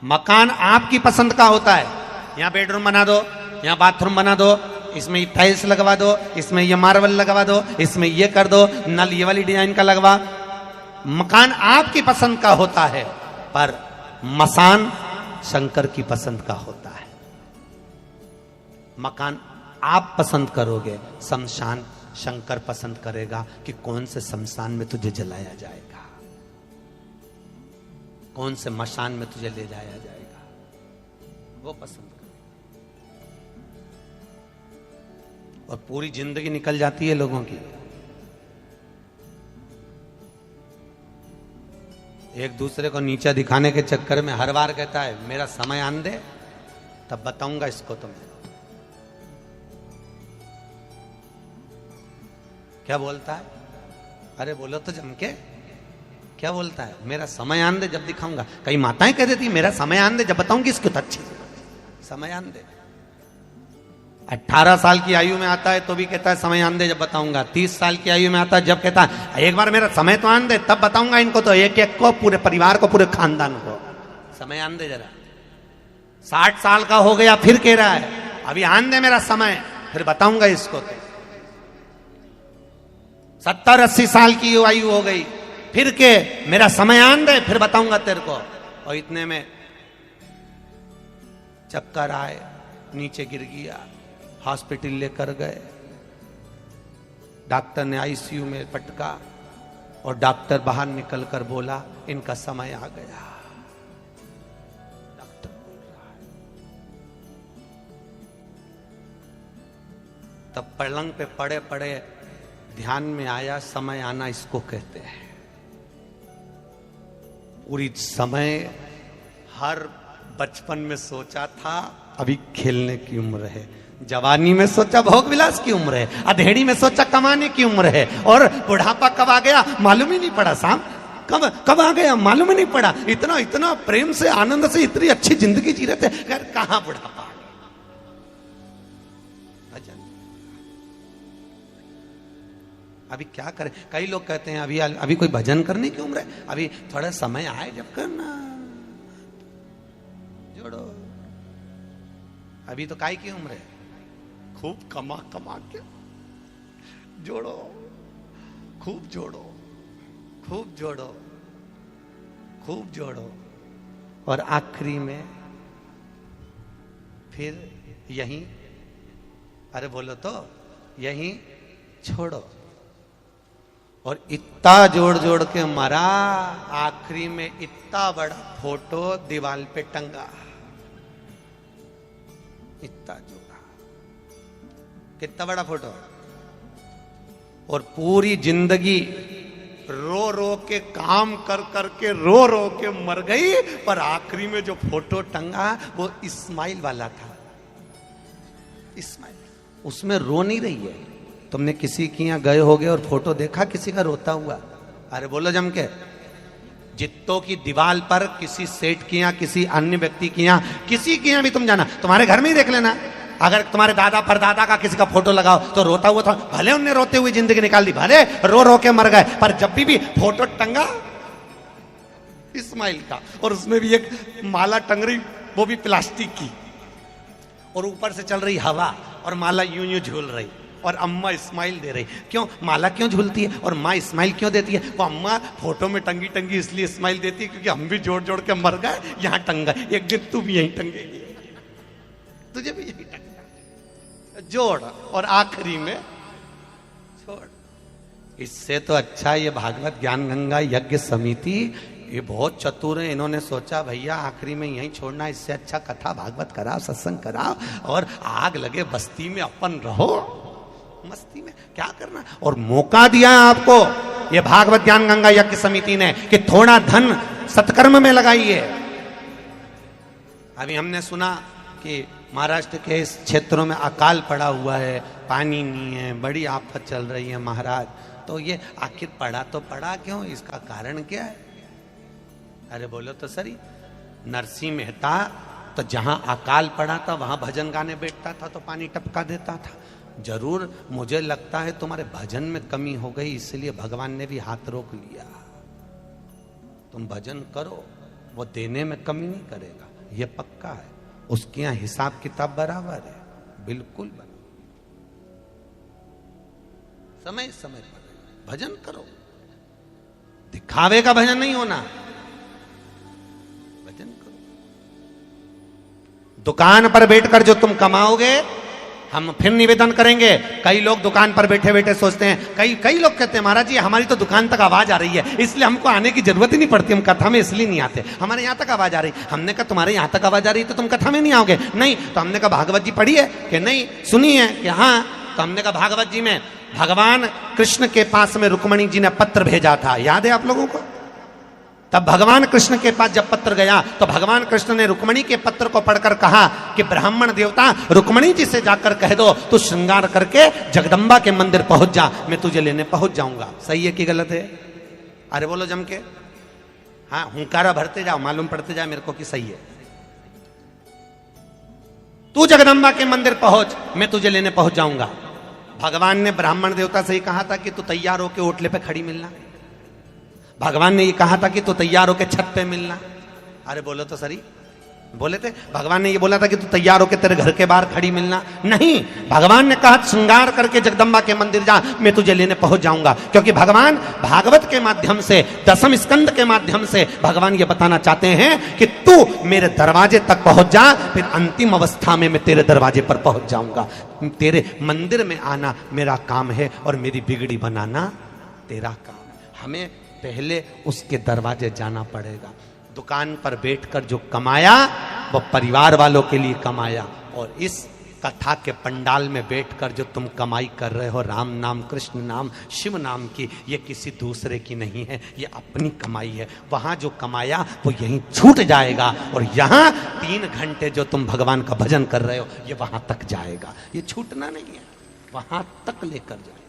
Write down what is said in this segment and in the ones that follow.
मकान आपकी पसंद का होता है। यहाँ बेडरूम बना दो, यहाँ बाथरूम बना दो, इसमें ये टाइल्स लगवा दो, इसमें ये मार्बल लगवा दो, इसमें ये कर दो, नल ये वाली डिजाइन का लगवा। मकान आपकी पसंद का होता है, पर मसान शंकर की पसंद का होता है। मकान आप पसंद करोगे, शमशान शंकर पसंद करेगा कि कौन से शमशान में तुझे जलाया जाएगा, कौन से मशान में तुझे ले जाया जाएगा, वो पसंद करेगा। और पूरी जिंदगी निकल जाती है लोगों की। एक दूसरे को नीचा दिखाने के चक्कर में हर बार कहता है मेरा समय आन दे तब बताऊंगा इसको तुम्हें। क्या बोलता है? अरे बोलो तो जम के, क्या बोलता है? मेरा समय आन दे जब दिखाऊंगा। कई माताएं कह देती मेरा समय आन दे जब बताऊंगी इसको तो अच्छी। समय आन दे 18 साल की आयु में आता है तो भी कहता है समय आन दे जब बताऊंगा। 30 साल की आयु में आता है जब कहता है एक बार मेरा समय तो आन दे तब बताऊंगा इनको, तो एक एक को, पूरे परिवार को, पूरे खानदान को समय आन दे जरा। 60 साल का हो गया फिर कह रहा है अभी आन दे मेरा समय, फिर बताऊंगा इसको। तो 70-80 साल की आयु हो गई फिर के मेरा समय आन दे फिर बताऊंगा तेरे को। और इतने में चक्कर आए, नीचे गिर गया, हॉस्पिटल लेकर गए, डॉक्टर ने आईसीयू में पटका और डॉक्टर बाहर निकलकर बोला इनका समय आ गया। डॉक्टर बोल रहा है। तब पलंग पे पड़े पड़े ध्यान में आया समय आना इसको कहते हैं। पूरी समय हर बचपन में सोचा था अभी खेलने की उम्र है, जवानी में सोचा भोग विलास की उम्र है, अधेड़ी में सोचा कमाने की उम्र है, और बुढ़ापा कब आ गया मालूम ही नहीं पड़ा। साहब कब आ गया मालूम ही नहीं पड़ा। इतना इतना प्रेम से आनंद से इतनी अच्छी जिंदगी जी रहे थे, यार कहां बुढ़ापा। अभी क्या करें? कई लोग कहते हैं अभी कोई भजन करने की उम्र है, अभी थोड़ा समय आए जब करना। जोड़ो, अभी तो काय की उम्र है, खूब कमा कमा के जोड़ो, खूब जोड़ो, खूब जोड़ो, खूब जोड़ो, और आखिरी में फिर यहीं, अरे बोलो तो यहीं छोड़ो। और इतना जोड़ जोड़ के मरा, आखिरी में इतना बड़ा फोटो दीवार पे टंगा, इतना जोड़ा, कितना बड़ा फोटो। और पूरी जिंदगी रो रो के काम कर कर के रो रो के मर गई, पर आखिरी में जो फोटो टंगा वो इस्माइल वाला था। इस्माइल, उसमें रो नहीं रही है। तुमने किसी के यहाँ गए होगे और फोटो देखा किसी का रोता हुआ? अरे बोलो जम के। जित्तों की दीवार पर किसी सेठ के यहाँ, किसी अन्य व्यक्ति के यहाँ, किसी के यहाँ भी तुम जाना, तुम्हारे घर में ही देख लेना, अगर तुम्हारे दादा परदादा का किसी का फोटो लगाओ तो रोता हुआ था, भले उनने रोते हुए जिंदगी निकाल दी, भले रो रो के मर गए, पर जब भी फोटो टंगा इस्माइल का, और उसमें भी एक माला टंग रही, वो भी प्लास्टिक की, और ऊपर से चल रही हवा और माला यूं यूं झूल रही, और अम्मा इस्माइल दे रही। क्यों माला क्यों झूलती है और माँ इस्माइल क्यों देती है? वो अम्मा फोटो में टंगी टंगी इसलिए इस्माइल देती है क्योंकि हम भी जोड़ जोड़ के मर गए, यहाँ टंगा, एक दिन तू भी यहीं टंगेगी, तुझे भी यहीं टंगा, जोड़ और आखिरी में छोड़। इससे तो अच्छा ये भागवत ज्ञान गंगा यज्ञ समिति, ये बहुत चतुर है, इन्होंने सोचा भैया आखिरी में यहीं छोड़ना, इससे अच्छा कथा भागवत कराओ, सत्संग कराओ, और आग लगे बस्ती में अपन रहो, मस्ती में क्या करना। और मौका दिया आपको ये भागवत ज्ञान गंगा यज्ञ समिति ने कि थोड़ा धन सत्कर्म में लगाइए। अभी हमने सुना कि महाराष्ट्र के इस क्षेत्रों में अकाल पड़ा हुआ है, पानी नहीं है, बड़ी आफत चल रही है महाराज। तो ये आखिर पड़ा तो पड़ा क्यों, इसका कारण क्या है? अरे बोलो तो सही। नरसिंह मेहता तो जहां अकाल पड़ा था वहां भजन गाने बैठता था तो पानी टपका देता था। जरूर मुझे लगता है तुम्हारे भजन में कमी हो गई, इसलिए भगवान ने भी हाथ रोक लिया। तुम भजन करो, वो देने में कमी नहीं करेगा, ये पक्का है। उसके यहाँ हिसाब किताब बराबर है, बिल्कुल बराबर। समय समय पर भजन करो, दिखावे का भजन नहीं होना, भजन करो। दुकान पर बैठकर जो तुम कमाओगे, हम फिर निवेदन करेंगे। कई लोग दुकान पर बैठे बैठे सोचते हैं, कई लोग कहते हैं महाराज जी हमारी तो दुकान तक आवाज आ रही है, इसलिए हमको आने की जरूरत ही नहीं पड़ती, हम कथा में इसलिए नहीं आते, हमारे यहां तक आवाज आ रही। हमने कहा तुम्हारे यहां तक आवाज आ रही तो तुम कथा में नहीं आओगे? नहीं। तो हमने कहा भागवत जी पढ़ी है कि नहीं? सुनी है कि हाँ? तो हमने कहा भागवत जी में भगवान कृष्ण के पास में रुक्मणी जी ने पत्र भेजा था, याद है आप लोगों को? तब भगवान कृष्ण के पास जब पत्र गया तो भगवान कृष्ण ने रुक्मणी के पत्र को पढ़कर कहा कि ब्राह्मण देवता रुक्मणी जी से जाकर कह दो तू श्रृंगार करके जगदम्बा के मंदिर पहुंच जा, मैं तुझे लेने पहुंच जाऊंगा। सही है कि गलत है? अरे बोलो जम के, हाँ हुंकारा भरते जाओ, मालूम पड़ते जाए मेरे को कि सही है। तू जगदम्बा के मंदिर पहुंच, मैं तुझे लेने पहुंच जाऊंगा। भगवान ने ब्राह्मण देवता से ही कहा था कि तू तैयार होके ओटले पे खड़ी मिलना। भगवान ने ये कहा था कि तू तैयार होके छत पे मिलना। अरे बोलो तो सही, बोले थे? भगवान ने ये बोला था कि तू तैयार होके तेरे घर के बाहर खड़ी मिलना? नहीं, भगवान ने कहा श्रृंगार करके जगदम्बा के मंदिर जा, मैं तुझे लेने पहुंच जाऊंगा। क्योंकि भगवान भागवत के माध्यम से, दसम स्कंद के माध्यम से भगवान ये बताना चाहते हैं कि तू मेरे दरवाजे तक पहुंच जा, फिर अंतिम अवस्था में मैं तेरे दरवाजे पर पहुंच जाऊंगा। तेरे मंदिर में आना मेरा काम है और मेरी बिगड़ी बनाना तेरा काम है। हमें पहले उसके दरवाजे जाना पड़ेगा। दुकान पर बैठकर जो कमाया वो परिवार वालों के लिए कमाया, और इस कथा के पंडाल में बैठकर जो तुम कमाई कर रहे हो राम नाम, कृष्ण नाम, शिव नाम की, ये किसी दूसरे की नहीं है, ये अपनी कमाई है। वहां जो कमाया वो यहीं छूट जाएगा, और यहां 3 घंटे जो तुम भगवान का भजन कर रहे हो ये वहां तक जाएगा, ये छूटना नहीं है, वहां तक लेकर जाएगा।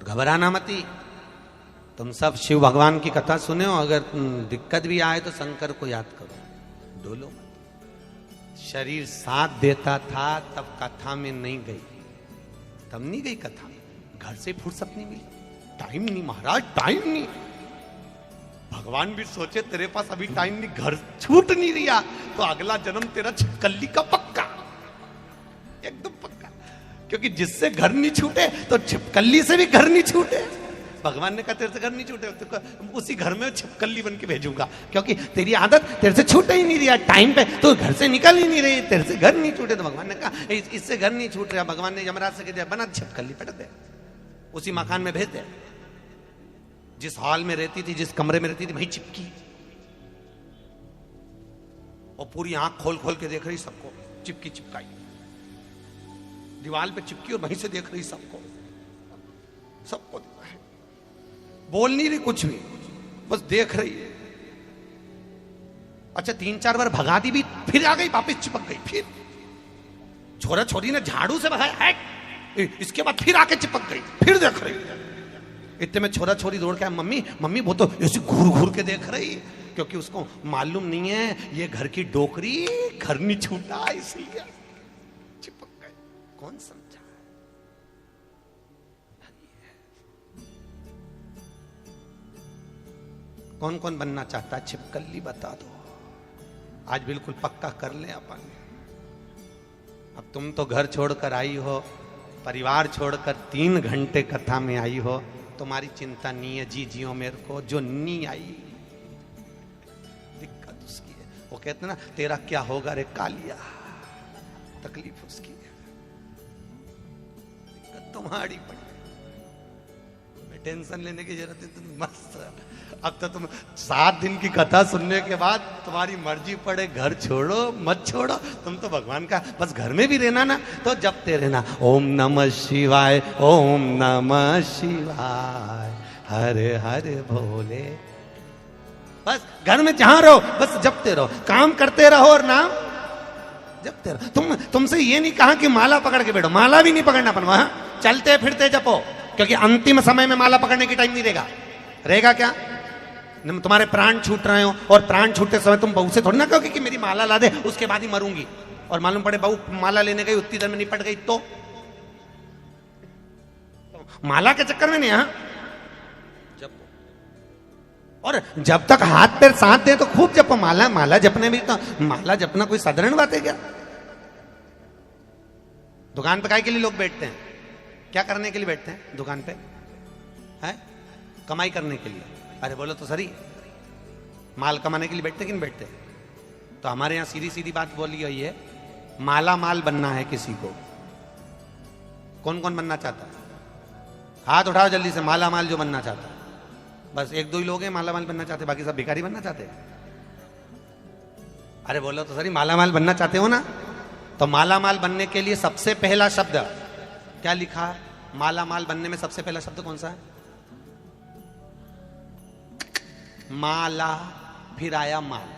घबराना मती। तुम सब शिव भगवान की कथा सुने हो, अगर दिक्कत भी आए तो शंकर को याद करो, डोलो मत। शरीर साथ देता था तब कथा में नहीं गई, तब नहीं गई कथा में, घर से फुर्सत नहीं मिली, टाइम नहीं महाराज, टाइम नहीं। भगवान भी सोचे तेरे पास अभी टाइम नहीं, घर छूट नहीं रिया तो अगला जन्म तेरा छिपकली का पक्का, एकदम पक्का। क्योंकि जिससे घर नहीं छूटे तो छिपकली से भी घर नहीं छूटे। भगवान ने कहा तेरे से घर नहीं छूटे तो उसी घर में छिपकली बन के भेजूंगा, क्योंकि तेरी आदत तेरे से छूट ही नहीं रही, टाइम पे तो घर से निकल ही नहीं रही, तेरे से घर नहीं छूटे। तो भगवान ने कहा इससे घर नहीं छूट रहा। भगवान ने यमराज से कह दिया बना छिपकली पट दे, उसी मकान में भेज दे। जिस हॉल में रहती थी, जिस कमरे में रहती थी, वहीं चिपकी, और पूरी आंख खोल खोल के देख रही सबको, चिपकी चिपकाई, दीवार पे चिपकी और वहीं से देख रही सबको, सबको बोल नहीं रही कुछ भी, बस देख रही है। अच्छा 3-4 बार भगा दी भी, फिर आ गई, वापस चिपक गई, फिर छोरा छोरी ने झाड़ू से भगाया, इसके बाद फिर आके चिपक गई, फिर देख रही। इतने में छोरा छोरी दौड़ के आया, मम्मी मम्मी, वो तो ऐसे घूर घूर के देख रही, क्योंकि उसको मालूम नहीं है ये घर की डोकरी, घर नहीं छूटा, इसलिए चिपक गए। कौन समझा? कौन कौन बनना चाहता है छिपकली बता दो, आज बिल्कुल पक्का कर ले अपन। अब तुम तो घर छोड़कर आई हो, परिवार छोड़कर 3 घंटे कथा में आई हो, तुम्हारी चिंता नहीं है, जी जियो मेरे को, जो नहीं आई दिक्कत उसकी है। वो कहते ना तेरा क्या होगा रे कालिया, तकलीफ उसकी है, दिक्कत तुम्हारी पड़ी, टेंशन लेने की जरूरत है। तुम मस्त, अब तो तुम 7 दिन की कथा सुनने के बाद तुम्हारी मर्जी पड़े घर छोड़ो मत छोड़ो, तुम तो भगवान का बस घर में भी रहना ना, तो जपते रहना ओम नमः शिवाय, ओम नमः शिवाय, हरे हरे भोले। बस घर में जहां रहो बस जपते रहो, काम करते रहो और नाम जपते रहो। तुमसे ये नहीं कहा कि माला पकड़ के बैठो, माला भी नहीं पकड़ना अपन, वहां चलते फिरते जपो, क्योंकि अंतिम समय में माला पकड़ने की टाइम नहीं रहेगा। रहेगा क्या? तुम्हारे प्राण छूट रहे हो, और प्राण छूटते समय तुम बहू से थोड़ी ना कहोगे कि मेरी माला ला दे, उसके बाद ही मरूंगी, और मालूम पड़े बहू माला लेने गई उतनी देर में निपट गई, तो माला के चक्कर में नहीं। हाँ जपो, और जब तक हाथ पैर साथ दे तो खूब जपो। माला माला जपने में तो माला जपना कोई साधारण बात है क्या? दुकान पे काय के लिए लोग बैठते हैं? क्या करने के लिए बैठते हैं दुकान पे? है कमाई करने के लिए। अरे बोलो तो सही, माल कमाने के लिए बैठते कि नहीं बैठते? तो हमारे यहां सीधी सीधी बात बोली गई है, माला माल बनना है किसी को। कौन कौन बनना चाहता है? हाथ उठाओ जल्दी से, माला माल जो बनना चाहता है। बस एक दो ही लोग हैं माला माल बनना चाहते, बाकी सब भिखारी बनना चाहते हैं। अरे बोलो तो सही, माला माल बनना चाहते हो ना? तो माला माल बनने के लिए सबसे पहला शब्द क्या लिखा है? माला माल बनने में सबसे पहला शब्द कौन सा है? माला, फिर आया माल।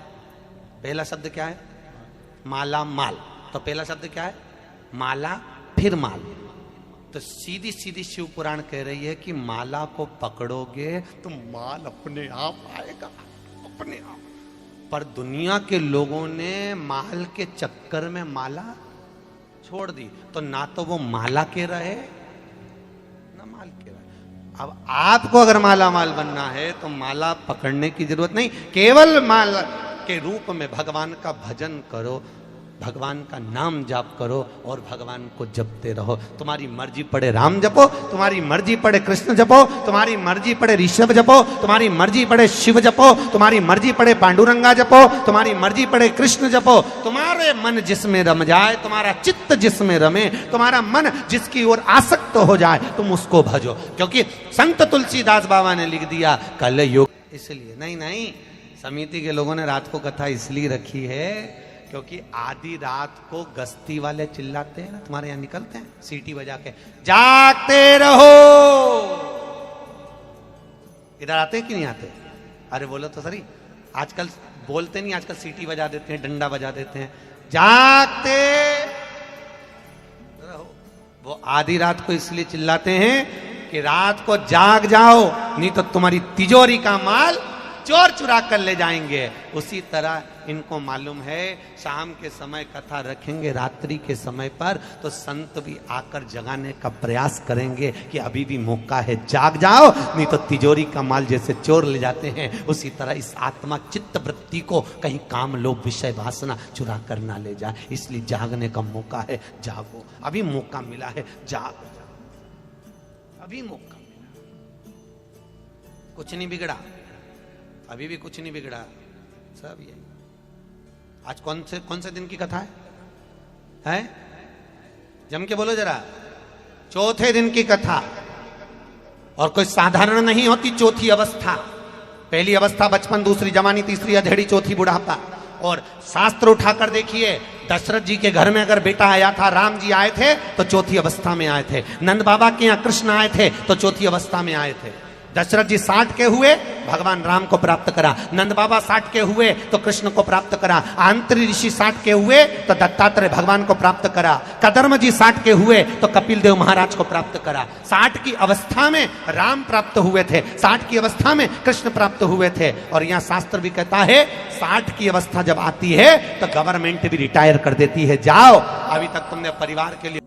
पहला शब्द क्या है? माला माल। तो पहला शब्द क्या है? माला फिर माल। तो सीधी सीधी शिव पुराण कह रही है कि माला को पकड़ोगे तो माल अपने आप आएगा, अपने आप। पर दुनिया के लोगों ने माल के चक्कर में माला छोड़ दी, तो ना तो वो माला के रहे ना माल के रहे। अब आपको अगर माला माल बनना है तो माला पकड़ने की जरूरत नहीं, केवल माला के रूप में भगवान का भजन करो, भगवान का नाम जाप करो और भगवान को जपते रहो। तुम्हारी मर्जी पड़े राम जपो, तुम्हारी मर्जी पड़े कृष्ण जपो, तुम्हारी मर्जी पड़े ऋषभ जपो, तुम्हारी मर्जी पड़े शिव जपो, तुम्हारी मर्जी पड़े पांडुरंगा जपो, तुम्हारी मर्जी पड़े कृष्ण जपो। तुम्हारे मन जिसमें रम जाए, तुम्हारा चित्त जिसमें रमे, तुम्हारा मन जिसकी ओर आसक्त हो जाए, तुम उसको भजो। क्योंकि संत तुलसीदास बाबा ने लिख दिया कल युग। इसलिए नहीं, समिति के लोगों ने रात को कथा इसलिए रखी है क्योंकि आधी रात को गश्ती वाले चिल्लाते हैं ना, तुम्हारे यहां निकलते हैं सीटी बजा के, जागते रहो। इधर आते हैं कि नहीं आते? अरे बोलो तो सही, आजकल बोलते नहीं, आजकल सीटी बजा देते हैं, डंडा बजा देते हैं, जागते रहो। वो आधी रात को इसलिए चिल्लाते हैं कि रात को जाग जाओ, नहीं तो तुम्हारी तिजोरी का माल चोर चुरा कर ले जाएंगे। उसी तरह इनको मालूम है शाम के समय कथा रखेंगे, रात्रि के समय पर, तो संत भी आकर जगाने का प्रयास करेंगे कि अभी भी मौका है, जाग जाओ, नहीं तो तिजोरी का माल जैसे चोर ले जाते हैं, उसी तरह इस आत्मा चित्त वृत्ति को कहीं काम लोभ विषय वासना चुरा कर ना ले जाए। इसलिए जागने का मौका है, जागो, अभी मौका मिला है, जागो, अभी मौका मिला। कुछ नहीं बिगड़ा, अभी भी कुछ नहीं बिगड़ा, सब यही। आज कौन से दिन की कथा है? जम के बोलो जरा। चौथे दिन की कथा। और कोई साधारण नहीं होती चौथी अवस्था। पहली अवस्था बचपन, दूसरी जवानी, तीसरी अधेड़ी, चौथी बुढ़ापा। और शास्त्र उठाकर देखिए, दशरथ जी के घर में अगर बेटा आया था, राम जी आए थे तो चौथी अवस्था में आए थे। नंद बाबा के यहाँ कृष्ण आए थे तो चौथी अवस्था में आए थे। दशरथ जी 60 के हुए, भगवान राम को प्राप्त करा। नंद बाबा 60 के हुए तो कृष्ण को प्राप्त करा। आंतरी ऋषि 60 के हुए तो दत्तात्रेय भगवान को प्राप्त करा। कदर्म जी 60 के हुए तो कपिल देव महाराज को प्राप्त करा। 60 की अवस्था में राम प्राप्त हुए थे, 60 की अवस्था में कृष्ण प्राप्त हुए थे। और यहाँ शास्त्र भी कहता है 60 की अवस्था जब आती है तो गवर्नमेंट भी रिटायर कर देती है, जाओ, अभी तक तुमने परिवार के लिए